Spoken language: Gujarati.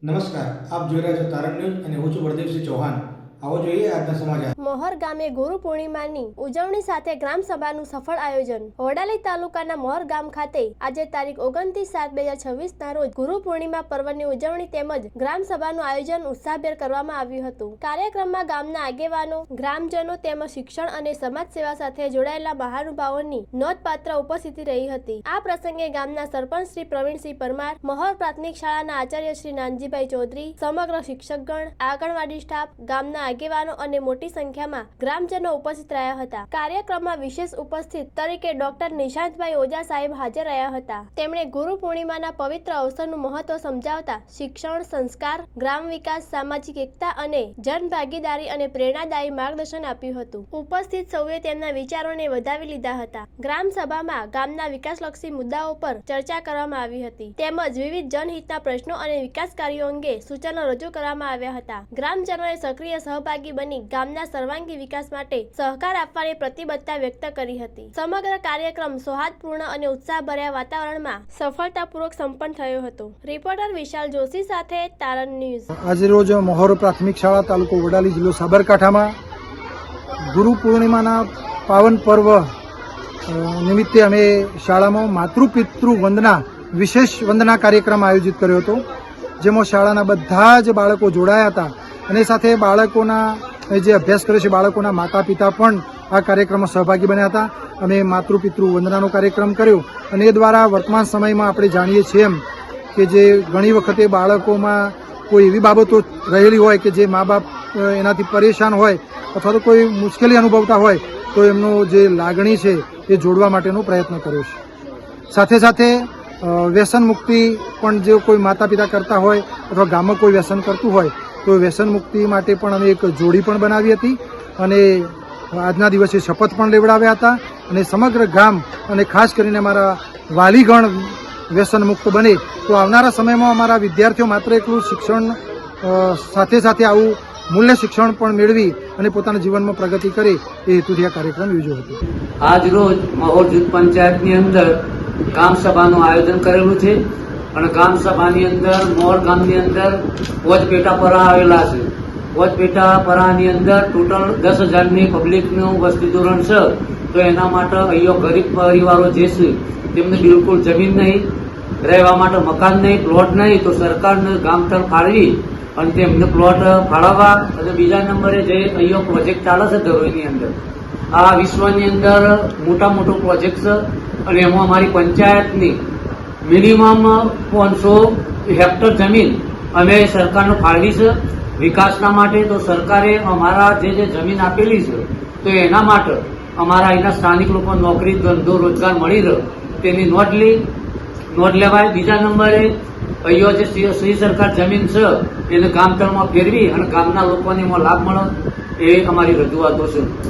નમસ્કાર, આપ જોઈ રહ્યા છો તારણ ન્યૂઝ અને હું છું બળદેવસિંહ ચૌહાણ। આવો જોઈએ આજના સમાચાર। મોહર ગામે ગુરુ પૂર્ણિમાની ઉજવણી સાથે ગ્રામ સભાનું સફળ આયોજન। વડાલી તાલુકાના મોહર ગામ ખાતે આજે તારીખ 29/7/2026 ના રોજ ગુરુ પૂર્ણિમા પર્વની ઉજવણી તેમજ ગ્રામ સભાનું આયોજન ઉત્સાહભેર કરવામાં આવ્યું હતું। કાર્યક્રમમાં ગામના આગેવાનો, ગ્રામજનો તેમજ શિક્ષણ અને સમાજ સેવા સાથે જોડાયેલા મહાનુભાવોની નોંધપાત્ર ઉપસ્થિતિ રહી હતી। આ પ્રસંગે ગામના સરપંચ શ્રી પ્રવીણસિંહ પરમાર, મોહર પ્રાથમિક શાળાના આચાર્ય શ્રી નાનજીભાઈ ચૌધરી, સમગ્ર શિક્ષકગણ, આંગણવાડી સ્ટાફ, ગામના આગેવાનો અને મોટી સંખ્યામાં ગ્રામજનો ઉપસ્થિત રહ્યા હતા। કાર્યક્રમમાં વિશેષ ઉપસ્થિત તરીકે ડોક્ટર નિશાંતભાઈ ઓઝા સાહેબ હાજર રહ્યા હતા। તેમણે ગુરુ પૂર્ણિમાના પવિત્ર અવસરનું મહત્વ સમજાવતા શિક્ષણ, સંસ્કાર, ગ્રામ વિકાસ, સામાજિક એકતા અને જન ભાગીદારી અને પ્રેરણાદાયી માર્ગદર્શન આપ્યું હતું। ઉપસ્થિત સૌએ તેમના વિચારોને વધાવી લીધા હતા। ગ્રામ સભામાં ગામના વિકાસલક્ષી મુદ્દાઓ પર ચર્ચા કરવામાં આવી હતી તેમજ વિવિધ જનહિતના પ્રશ્નો અને વિકાસ કાર્યો અંગે સૂચનો રજૂ કરવામાં આવ્યા હતા। ગ્રામજનોએ સક્રિય સહભાગી બની ગામના સર્વાંગી વિકાસ માટે સહકાર આપવાની પ્રતિબદ્ધતા વ્યક્ત કરી હતી। સમગ્ર કાર્યક્રમ સૌહાર્દપૂર્ણ અને ઉત્સાહભર્યા વાતાવરણમાં સફળતાપૂર્વક સંપન્ન થયો હતો। રિપોર્ટર વિશાલ જોશી સાથે તારણ ન્યૂઝ। આજે રોજ મોહર પ્રાથમિક શાળા તાલુકો વડાલી જિલ્લો સાબરકાંઠામાં ગુરુ પૂર્ણિમાના પાવન પર્વ નિમિત્તે અમે શાળામાં માતૃપિતૃ વંદના વિશેષ વંદના કાર્યક્રમ આયોજિત કર્યો હતો, જેમાં શાળાના બધા જ બાળકો જોડાયા હતા અને સાથે બાળકોના જે અભ્યાસ કરે છે બાળકોના માતા પિતા પણ આ કાર્યક્રમમાં સહભાગી બન્યા હતા। અમે માતૃપિતૃ વંદનાનો કાર્યક્રમ કર્યો અને એ દ્વારા વર્તમાન સમયમાં આપણે જાણીએ છીએ એમ કે જે ઘણી વખતે બાળકોમાં કોઈ એવી બાબતો રહેલી હોય કે જે મા બાપ એનાથી પરેશાન હોય અથવા તો કોઈ મુશ્કેલી અનુભવતા હોય તો એમનો જે લાગણી છે એ જોડવા માટેનો પ્રયત્ન કર્યો છે। સાથે સાથે વ્યસન મુક્તિ પણ જે કોઈ માતા પિતા કરતા હોય અથવા ગામમાં કોઈ વ્યસન કરતું હોય તો વ્યસન મુક્તિ માટે પણ અમે એક જોડી પણ બનાવી હતી અને આજના દિવસે શપથ પણ લેવડાવ્યા હતા અને સમગ્ર ગામ અને ખાસ કરીને અમારા વાલીગણ વ્યસન મુક્ત બને તો આવનારા સમયમાં અમારા વિદ્યાર્થીઓ માત્ર એટલું શિક્ષણ સાથે સાથે આવું મૂલ્ય શિક્ષણ પણ મેળવી અને પોતાના જીવનમાં પ્રગતિ કરે એ હેતુથી આ કાર્યક્રમ યોજ્યો હતો। આજ રોજ મોહર જૂથ પંચાયતની અંદર ગામ સભાનું આયોજન કરેલું છે અને ગામ સભાની અંદર મોહર ગામની અંદર વોજપેટા પરા આવેલા છે। વોજપેટા પરાની અંદર ટોટલ 10,000ની પબ્લિકનું વસ્તી ધોરણ છે, તો એના માટે અહીંયા ગરીબ પરિવારો જે છે તેમને બિલકુલ જમીન નહીં, રહેવા માટે મકાન નહીં, પ્લોટ નહીં, તો સરકારને ગામ તરફ ફાળવી અને તેમને પ્લોટ ફાળવવા અને બીજા નંબરે જે અહીંયા પ્રોજેક્ટ ચાલે છે ધરોઈની અંદર, આ વિશ્વની અંદર મોટો પ્રોજેક્ટ છે અને એમાં અમારી પંચાયતની મિનિમમ 500 હેક્ટર જમીન અમે સરકારને ફાળવી છે વિકાસના માટે। તો સરકારે અમારા જે જમીન આપેલી છે તો એના માટે અમારા અહીંના સ્થાનિક લોકો નોકરી, ધંધો, રોજગાર મળી રહે તેની નોંધ લેવાય। બીજા નંબરે અહીંયા જે શ્રી સરકાર જમીન છે એને ગામ તળમાં ફેરવી અને ગામના લોકોને એમાં લાભ મળે એ અમારી રજૂઆતો છે।